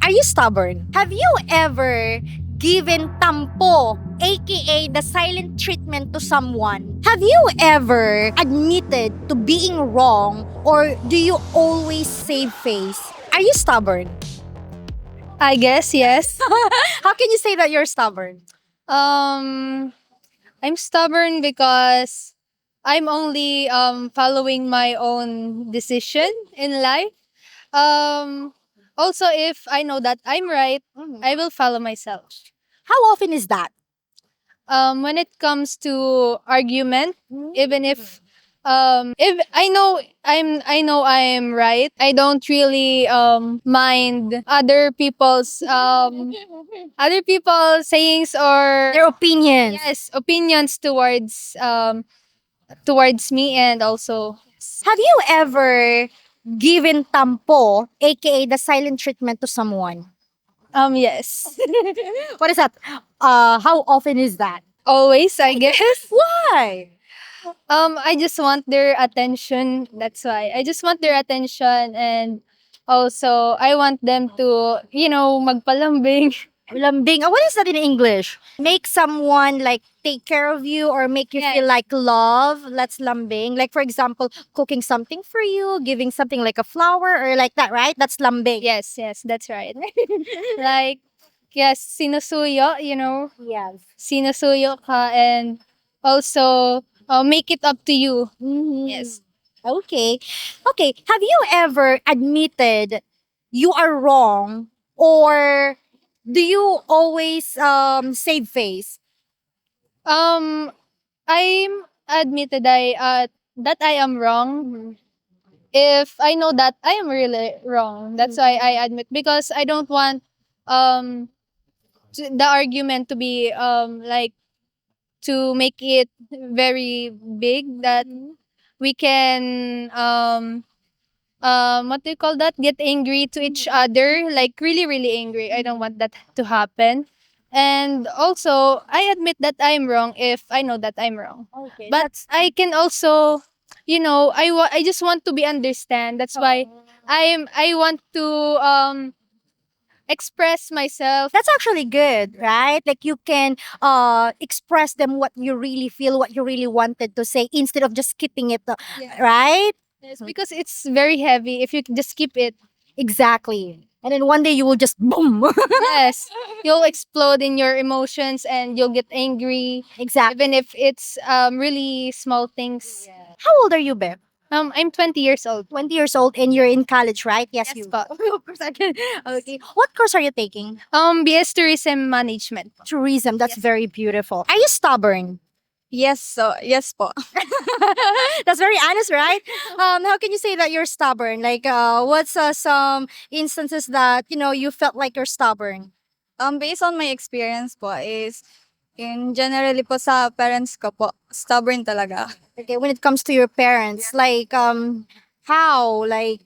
Are you stubborn? Have you ever given tampo, aka the silent treatment to someone? Have you ever admitted to being wrong, or do you always save face? Are you stubborn? I guess yes. How can you say that you're stubborn? Um, I'm stubborn because I'm only following my own decision in life. Um, Also, if I know that I'm right, Mhm. I will follow myself. How often is that? When it comes to argument, even if I know I'm right, I don't really mind other people's sayings or Their opinions. yes opinions towards me. And also Have you ever given tampo, aka the silent treatment to someone? yes. What is that? How often is that? Always, I guess. Why? I just want their attention. That's why I just want their attention. And also I want them to magpalambing. Lambing. What is that in English? Make someone like take care of you or make you feel Yes. like love. That's lambing. Like for example, cooking something for you, giving something like a flower or like that, right? That's lambing. Yes, that's right. Like, yes, sinusuyo, Yes. sinusuyo ka. And also make it up to you. Mhm. Yes. Okay. Okay. Have you ever admitted you are wrong, or do you always save face? Um, I'm admitted that I am wrong. If I know that I am really wrong, that's why I admit, because I don't want um the argument to be like to make it very big, that we can what do you call that, get angry to each other, like really really angry. I don't want that to happen. And also I admit that I'm wrong if I know that I'm wrong. Okay. But I can also, I just want to be understand. That's why I want to express myself. That's actually good, right? Like you can express them what you really feel, what you really wanted to say instead of just skipping it, Yes. right? Yes, because it's very heavy if you just keep it. Exactly. And then one day you will just boom. Yes, you'll explode in your emotions and you'll get angry, Exactly. even if it's really small things. How old are you, Beb? I'm 20 years old. 20 years old and you're in college, right? Yes, Yes you. po. Of course I can. Okay. What course are you taking? BS Tourism Management. Tourism. That's Yes. very beautiful. Are you stubborn? Yes po. That's very honest, right? How can you say that you're stubborn? Like, what's some instances that you felt like you're stubborn? Based on my experience po is, in generally po sa parents ko po, stubborn talaga. Okay, when it comes to your parents, like, how, like,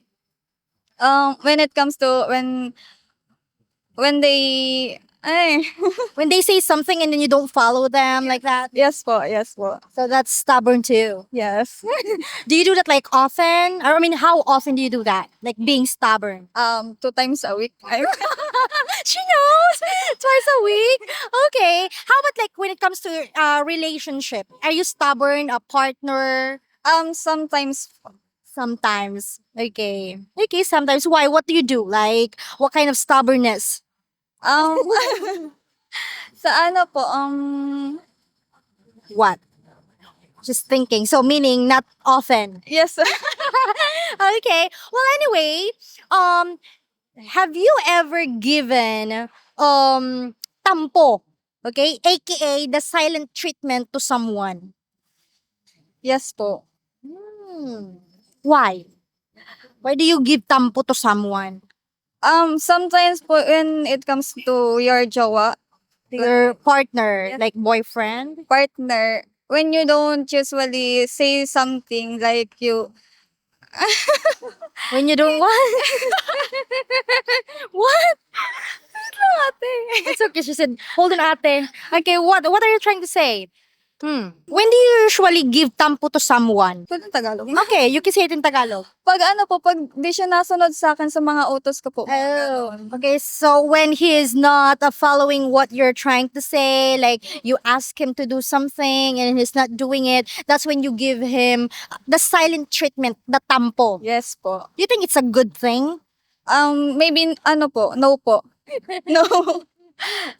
When it comes to when they ay, when they say something and then you don't follow them, like that. yes po. So that's stubborn too. Yes. Do you do that like often? Or I mean, how often do you do that? Like being stubborn? 2 times a week. She knows. Twice a week. Okay. How about like when it comes to relationship? Are you stubborn? A partner? Sometimes Sometimes. Okay. Okay, sometimes. Why? What do you do? Like, what kind of stubbornness? um sa ano po What? Just thinking. So meaning not often. yes. Okay. Well, anyway, um, have you ever given tampo? Okay, aka the silent treatment to someone. Yes po. Why? Why do you give tampo to someone? Sometimes po when it comes to your jowa, To your partner, Yes. like boyfriend? partner, when you don't usually say something like you When you don't want? What? It's okay. She said, hold on, ate. Okay, what are you trying to say? When do you usually give tampo to someone? Pwede Tagalog. Okay, you can say it in Tagalog. Pag ano po, pag di siya nasunod sa akin sa mga utos ko po. Okay, so when he is not following what you're trying to say, like you ask him to do something and he's not doing it, that's when you give him the silent treatment, the tampo. Yes po. You think it's a good thing? Maybe ano po, no po. No.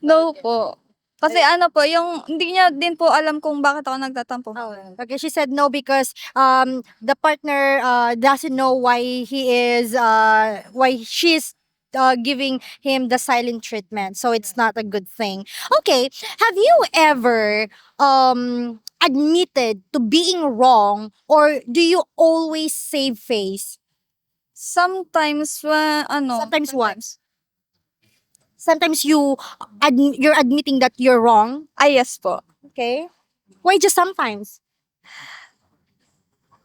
No po. Kasi ano po, yung hindi niya din po alam kung bakit ako nagtatampo. Okay, she said no because the partner doesn't know why she's giving him the silent treatment. So it's not a good thing. Okay, have you ever admitted to being wrong, or do you always save face? Sometimes, Sometimes what? Sometimes you're admitting that you're wrong. Yes po. Okay. Why just sometimes?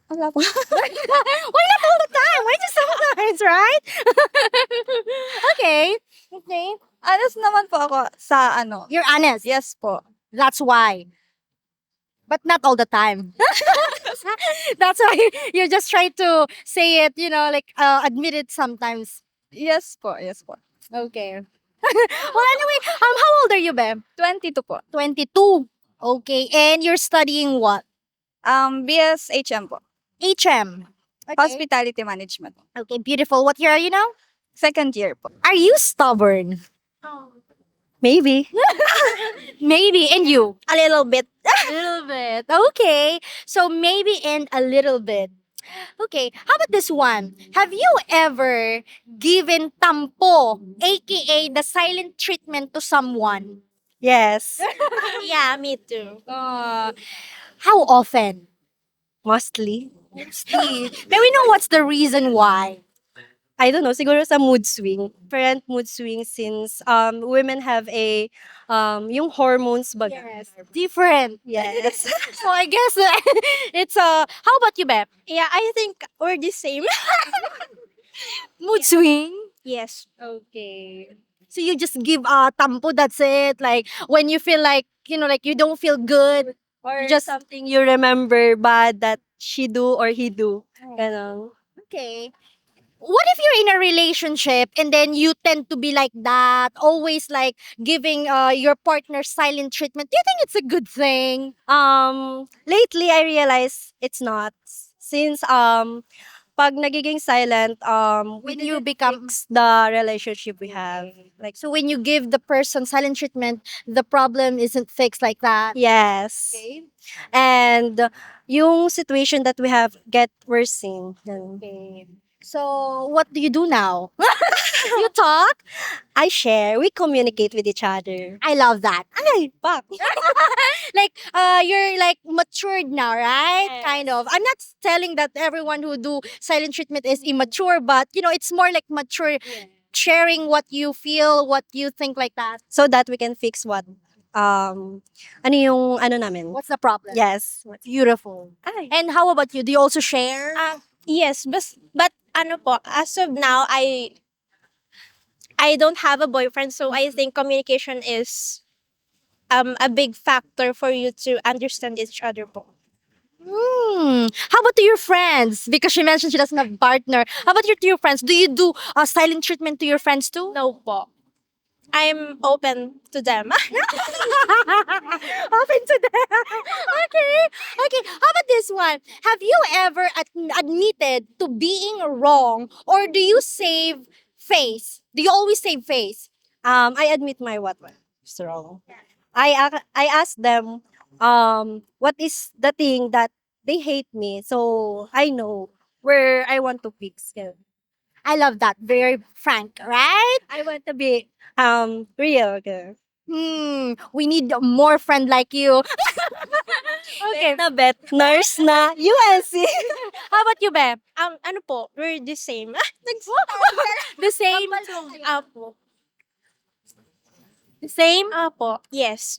Wala po. Why not all the time? Why just sometimes, right? Okay. Okay. Honest naman po ako sa ano. You're honest. Yes po. That's why. But not all the time. That's why you just try to say it, like admit it sometimes. Yes po. Yes po. Okay. Well, anyway, how old are you, Beb? 22 po. 22. Okay. And you're studying what? BS HM po. HM. Okay. Hospitality Management. Okay, beautiful. What year are you now? Second year po. Are you stubborn? Maybe. Maybe. And you? A little bit. A little bit. Okay. So maybe and a little bit. Okay. How about this one? Have you ever given tampo, aka the silent treatment to someone? Yes. Yeah, me too. How often? Mostly. May we know what's the reason why? I don't know, siguro sa mood swing. Different mood swing since women have a yung hormones baga. Different. Yes. So I guess it's how about you, Beb? Yeah, I think we're the same. Mood swing? Yes. Okay. So you just give tampo, that's it. Like when you feel like, like you don't feel good. Or just something you remember bad that she do or he do. Ganon. Okay. What if you're in a relationship and then you tend to be like that, always like giving your partner silent treatment? Do you think it's a good thing? Lately I realize it's not. Since pag nagiging silent, When you become the relationship we have. Like so when you give the person silent treatment, the problem isn't fixed like that. yes. Okay. And yung situation that we have get worsening. Ganun. Okay. So what do you do now? You talk? I share, we communicate with each other. I love that. Ay, pak. Like you're like matured now, right? Yes. Kind of. I'm not telling that everyone who do silent treatment is immature, but it's more like mature, sharing what you feel, what you think, like that. So that we can fix what ano yung ano namin. What's the problem? Yes. Beautiful. Ay. And how about you? Do you also share? Yes, but ano po, as of now, I don't have a boyfriend, so I think communication is a big factor for you to understand each other po. How about to your friends? Because she mentioned she doesn't have a partner. How about to your friends? Do you do silent treatment to your friends too? No po. I'm open to them. Open to them. Okay. Okay. How about this one? Have you ever admitted to being wrong, or do you save face? Do you always save face? I admit my what was wrong. I asked them what is the thing that they hate me, so I know where I want to fix it. I love that. Very frank, right? I want to be real. Okay. We need more friend like you. Okay. Na bet nurse na UNC. How about you, Beb? Ano po, we're the same. The same? Apo. The same? Apo. Yes.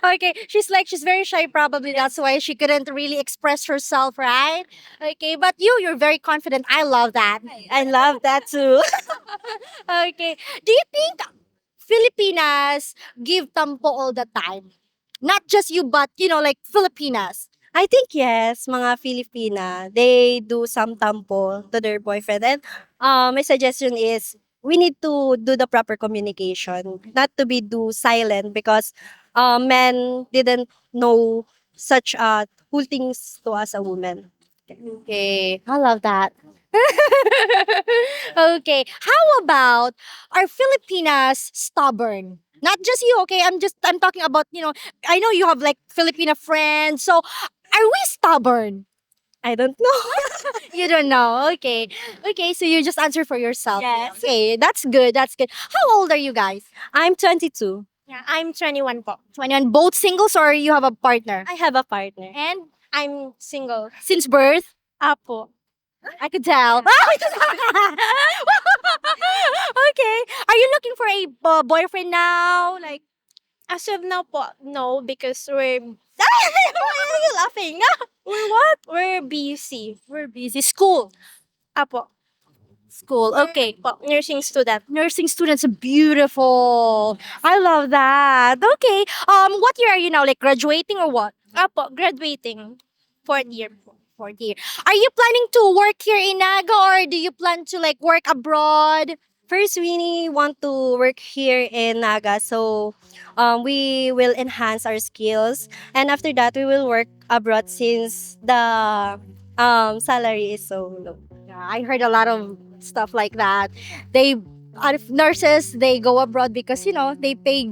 Okay, she's very shy probably. That's why she couldn't really express herself, right? Okay, but you're very confident. I love that. I love that too. Okay. Do you think Filipinas give tampo all the time? Not just you, but like Filipinas. I think yes, mga Filipina, they do some tampo to their boyfriend. And my suggestion is we need to do the proper communication, not to be do silent because men didn't know such cool things to us a woman. Okay, I love that. Okay, how about are Filipinas stubborn? Not just you, okay? I'm talking about, I know you have like Filipina friends. So, are we stubborn? I don't know. You don't know. Okay. Okay, so you just answer for yourself. Yes. Okay, that's good. That's good. How old are you guys? I'm 22. Yeah, I'm 21 po. 21. Both singles or you have a partner? I have a partner. And I'm single. since birth? Apo. I could tell. Okay. Are you looking for a boyfriend now? Like, As of now po, no, because we're... Why are you laughing? we're what? We're busy. We're busy. School. Apo. School. Okay. Po, nursing student. Nursing students are beautiful. I love that. Okay. What year are you now? Like graduating or what? Apo, graduating. Fourth year po. Fourth year. Are you planning to work here in Naga or do you plan to like work abroad? First, we want to work here in Naga, so we will enhance our skills, and after that, we will work abroad since the salary is so low. Yeah, I heard a lot of stuff like that. They out of nurses they go abroad because they pay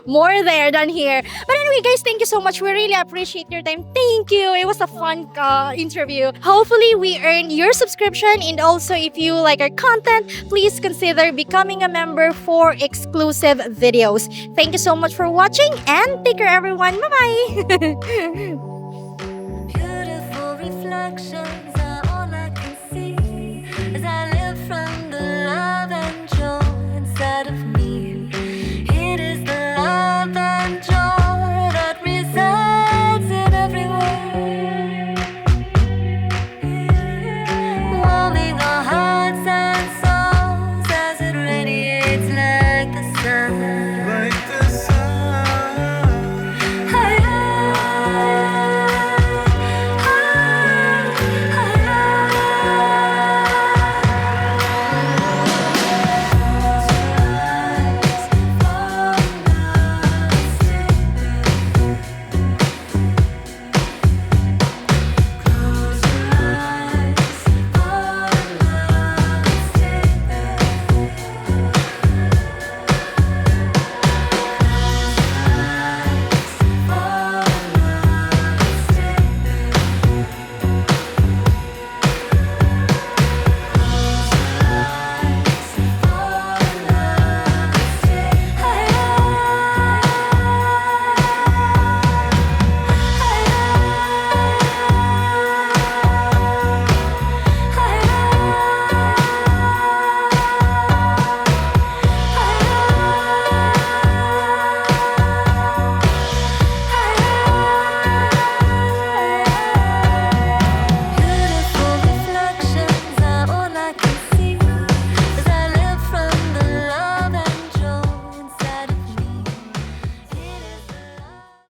more there than here. But anyway, guys, thank you so much. We really appreciate your time. Thank you. It was a fun interview. Hopefully, we earn your subscription. And also, if you like our content, please consider becoming a member for exclusive videos. Thank you so much for watching and take care, everyone. Bye bye.